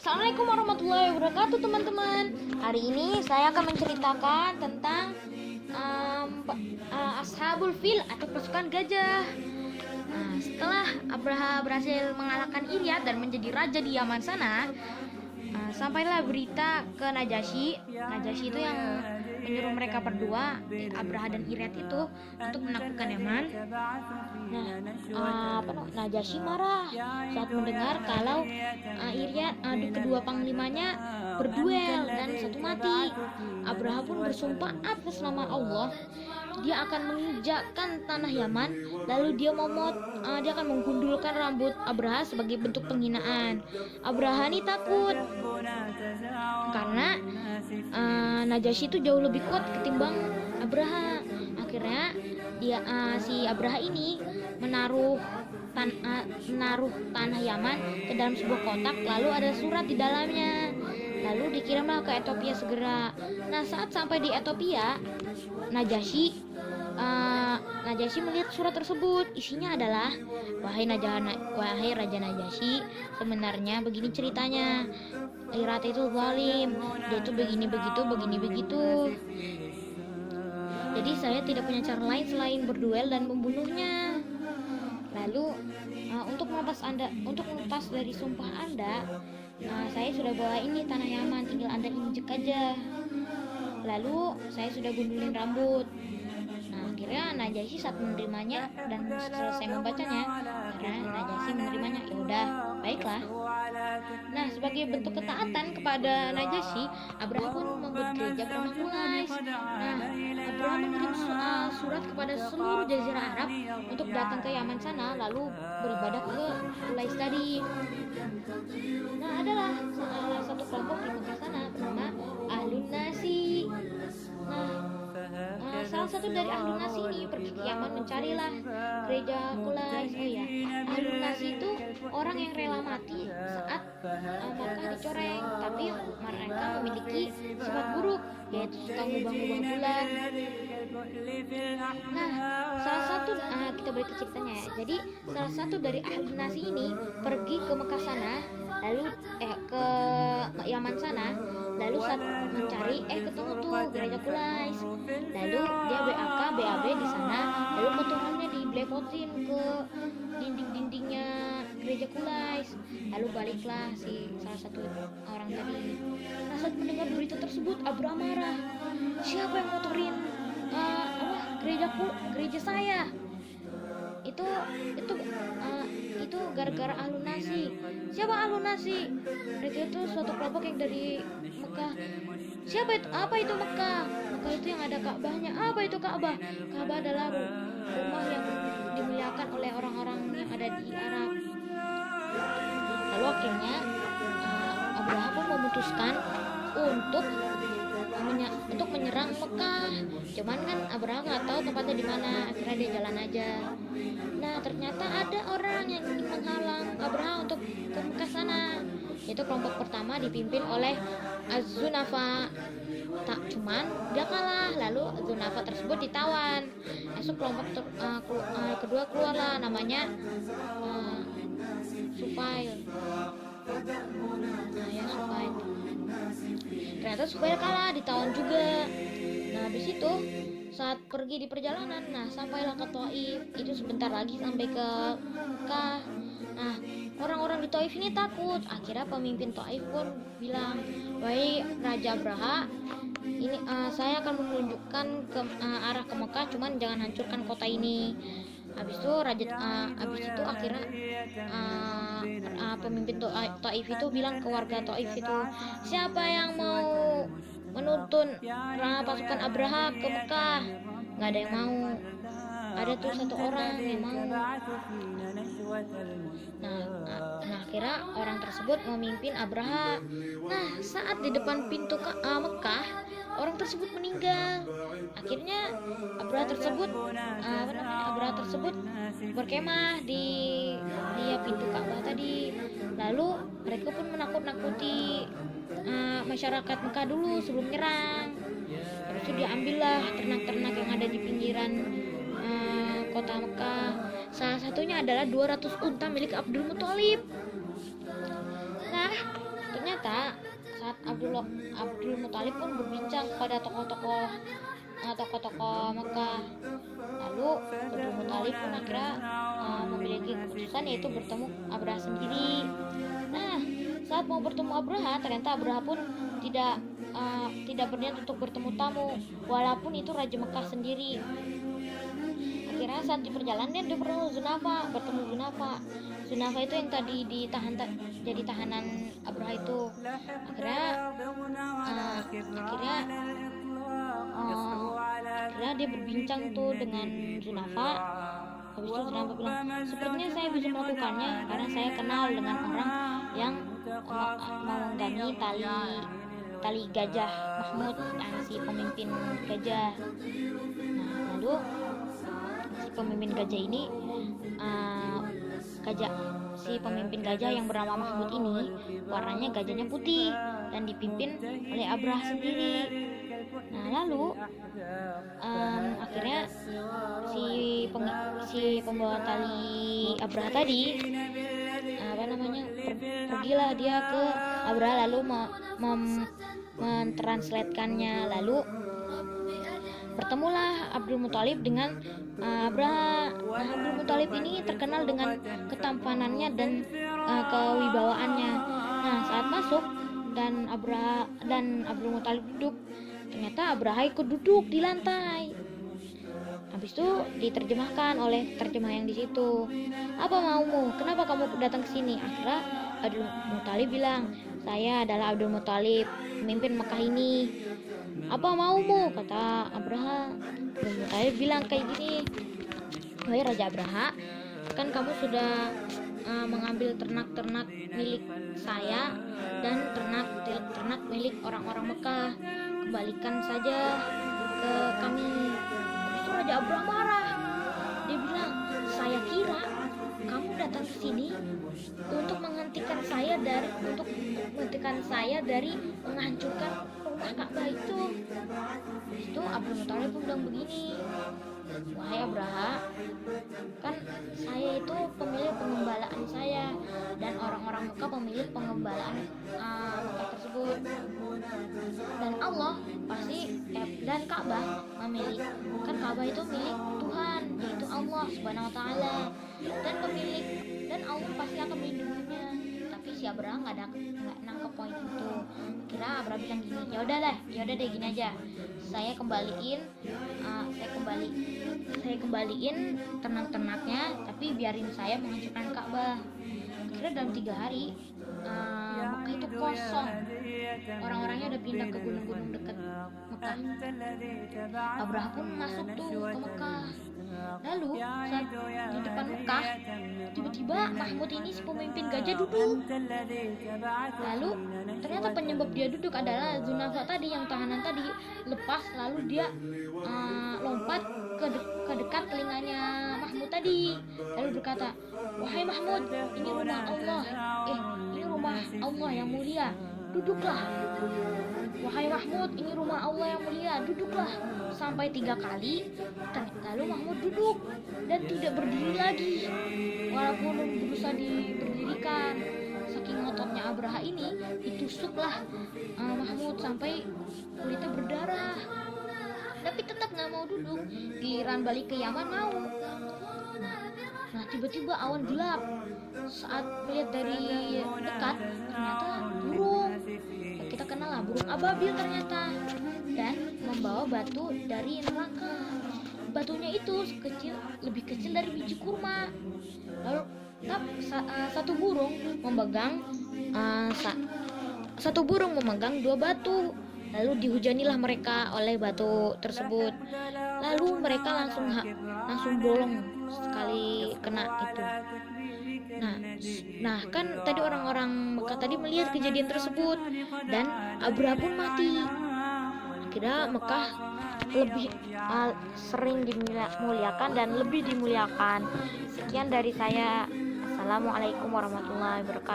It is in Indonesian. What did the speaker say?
Assalamualaikum warahmatullahi wabarakatuh teman-teman. Hari ini saya akan menceritakan tentang Ashabul Fil atau pasukan gajah. Setelah Abraha berhasil mengalahkan Iryat dan menjadi raja di Yaman sana, sampailah berita ke Najasyi. Najasyi itu yang menyuruh mereka berdua, Abraha dan Iryat itu, untuk menaklukkan Yaman. Najasyi marah saat mendengar kalau Iryat kedua panglimanya berduel dan satu mati. Abraha pun bersumpah atas nama Allah dia akan menginjakkan tanah Yaman, lalu dia akan menggundulkan rambut Abraha sebagai bentuk penghinaan. Abraha ini takut karena Najasyi itu jauh lebih kuat ketimbang Abraha. Akhirnya si Abraha ini menaruh tanah Yaman ke dalam sebuah kotak, lalu ada surat di dalamnya. Lalu dikirimlah ke Ethiopia segera. Nah, saat sampai di Ethiopia, Najasyi melihat surat tersebut. Isinya adalah, wahai Raja Najasyi, sebenarnya begini ceritanya. Iryat itu zalim, dia itu begini begitu. Jadi saya tidak punya cara lain selain berduel dan membunuhnya. Lalu untuk melepas dari sumpah Anda, saya sudah bawa ini tanah Yaman, tinggal Anda injek aja. Lalu saya sudah gundulin rambut. Nah, akhirnya Najasyi saat menerimanya dan selesai membacanya, karena Najasyi menerimanya, ya udah, baiklah. Nah, sebagai bentuk ketaatan kepada Najasyi, Abraha pun membuat gereja bernama Qulais. Nah, Abraha mengirim surat kepada seluruh jazirah Arab untuk datang ke Yaman sana, lalu beribadah ke Qulais tadi. Nah, adalah salah satu kelompok di Mekah sana bernama Ahlun Nasi. Nah, salah satu dari Ahlun Nasi ini pergi ke Yaman mencarilah gereja Qulais. Oh ya, Ahlun Nasi itu orang yang rela mati saat Makkah dicoreng, tapi mereka memiliki sifat buruk, yaitu suka ngubah-ngubah bulan. Nah, salah satu kita balik ke ceritanya ya. Jadi salah satu dari Ahlun Nasi ini pergi ke Mekah sana, lalu ke Yaman sana, lalu saat mencari ketemu tuh gereja Qulais. Lalu dia BAB di sana, lalu potongannya diblepotin ke dinding-dindingnya gereja Qulais. Lalu baliklah si salah satu orang tadi. Nah, saat mendengar berita tersebut, Abraha marah. Siapa yang ngotorin gereja saya? Itu gara-gara Ahlun Nasi. Siapa Ahlun Nasi? Mereka itu suatu kelompok yang dari Mekah. Siapa itu? Apa itu Mekah? Mekah itu yang ada Ka'bahnya. Apa itu Ka'bah? Ka'bah adalah rumah yang dimuliakan oleh orang-orang yang ada di Arab. Lalu akhirnya Abraha pun memutuskan untuk menyerang Mekah. Cuman kan Abraha nggak tahu tempatnya di mana. Akhirnya dia jalan aja. Nah, ternyata ada orang yang menghalang Abraha untuk ke Mekah sana. Itu kelompok pertama dipimpin oleh Az-Zunafa. Cuman dia kalah. Lalu Az-Zunafa tersebut ditawan. Masuk kelompok kedua keluarlah, namanya Sufail. Sufail. Ternyata Sufail kalah, ditawan juga. Nah, habis itu saat pergi di perjalanan, sampailah ke Thaif. Itu sebentar lagi sampai ke Mekah. Nah, orang-orang di Thaif ini takut. Akhirnya pemimpin Thaif pun bilang, "Wahai Raja Abraha, ini saya akan menunjukkan ke arah ke Mekah, cuman jangan hancurkan kota ini." Habis itu akhirnya pemimpin Thaif itu bilang ke warga Thaif itu, "Siapa yang mau menuntun pasukan Abraha ke Mekah?" Nggak ada yang mau. Ada tuh satu orang yang mau. Nah, akhirnya orang tersebut memimpin Abraha. Nah, saat di depan pintu Mekah, orang tersebut meninggal. Akhirnya Abraha tersebut berkemah di pintu Ka'bah tadi. Lalu mereka pun menakut-nakuti masyarakat Mekah dulu sebelum nyerang. Terus itu diambillah ternak-ternak yang ada di pinggiran kota Mekah. Salah satunya adalah 200 unta milik Abdul Muthalib. Nah, ternyata Abdul Muthalib pun berbincang kepada tokoh-tokoh Mekah. Lalu Abdul Muthalib pun akhirnya memiliki keputusan, yaitu bertemu Abraha sendiri. Nah, saat mau bertemu Abraha, ternyata Abraha pun tidak berniat untuk bertemu tamu, walaupun itu Raja Mekah sendiri. Akhirnya saat di perjalanan dia bertemu Zunafa. Zunafa itu yang tadi jadi tahanan Abraha itu. Akhirnya dia berbincang tuh dengan Zunafa. Habis itu Zunafa bilang, sepertinya saya bisa melakukannya karena saya kenal dengan orang yang menggangi tali gajah Mahmud, yang si pemimpin gajah. Nah, lalu si pemimpin gajah ini si pemimpin gajah yang bernama Mahmud ini, warnanya gajahnya putih dan dipimpin oleh Abraha sendiri. Nah, lalu akhirnya si pembawa tali Abraha tadi pergilah dia ke Abraha, lalu mentranslatekannya. Lalu bertemulah Abdul Muthalib dengan Abraha. Nah, Abdul Muthalib ini terkenal dengan ketampanannya dan kewibawaannya. Nah, saat masuk dan Abdul Muthalib duduk, ternyata Abraha ikut duduk di lantai. Habis itu diterjemahkan oleh terjemah yang di situ. Apa maumu? Kenapa kamu datang ke sini? Akhirnya Abdul Muthalib bilang, saya adalah Abdul Muthalib, pemimpin Mekah ini. Apa maumu? Kata Abraha. Abdul Muthalib bilang kayak gini, wahai Raja Abraha, kan kamu sudah mengambil ternak-ternak milik saya dan ternak milik orang-orang Mekah. Kembalikan saja ke kami. Habis itu Raja Abraha marah. Dia bilang, saya kira kamu datang ke sini untuk menghentikan saya dari menghancurkan rumah Ka'bah itu. Habis itu Abdul Muthalib pun bilang begini, wahai Abraha, kan saya itu pemilik pengembalaan saya dan orang-orang Mekah pemilik pengembalaan Mekah tersebut, dan Allah dan Ka'bah kan Ka'bah itu milik Tuhan, yaitu Allah Subhanahu wa taala, dan Allah pasti akan melindunginya. Tapi si Abraha nggak nangkep poin itu. Kira Abraha bilang gini, ya udah deh gini aja, saya kembaliin ternak-ternaknya, tapi biarin saya menghancurkan Ka'bah. Akhirnya dalam 3 hari Mekah itu kosong, orang-orangnya udah pindah ke gunung-gunung dekat Mekah. Abraha pun masuk tuh ke Mekah. Lalu saat di depan Mekah, tiba-tiba Mahmud ini si pemimpin gajah duduk. Lalu ternyata penyebab dia duduk adalah Zunafa tadi, yang tahanan tadi lepas, lalu dia lompat ke dekat telinganya Mahmud tadi, lalu berkata, wahai Mahmud, ini rumah Allah yang mulia, duduklah. Wahai Mahmud, ini rumah Allah yang mulia, duduklah. Sampai 3 kali, lalu Mahmud duduk dan tidak berdiri lagi, walaupun berusaha berdirikan. Saking ngototnya Abraha ini, ditusuklah Mahmud sampai kulitnya berdarah, tapi tetap nggak mau duduk. Giliran balik ke Yaman mau. Nah, tiba-tiba awan gelap. Saat melihat dari dekat, ternyata burung. Kita kenal lah, burung ababil ternyata, dan membawa batu dari neraka. Batunya itu lebih kecil dari biji kurma. Lalu satu burung memegang 2 batu. Lalu dihujanilah mereka oleh batu tersebut. Lalu mereka langsung bolong sekali kena itu. Nah, kan tadi orang-orang Mekah tadi melihat kejadian tersebut dan Abraha pun mati. Akhirnya Mekah lebih sering dimuliakan dan lebih dimuliakan. Sekian dari saya. Assalamualaikum warahmatullahi wabarakatuh.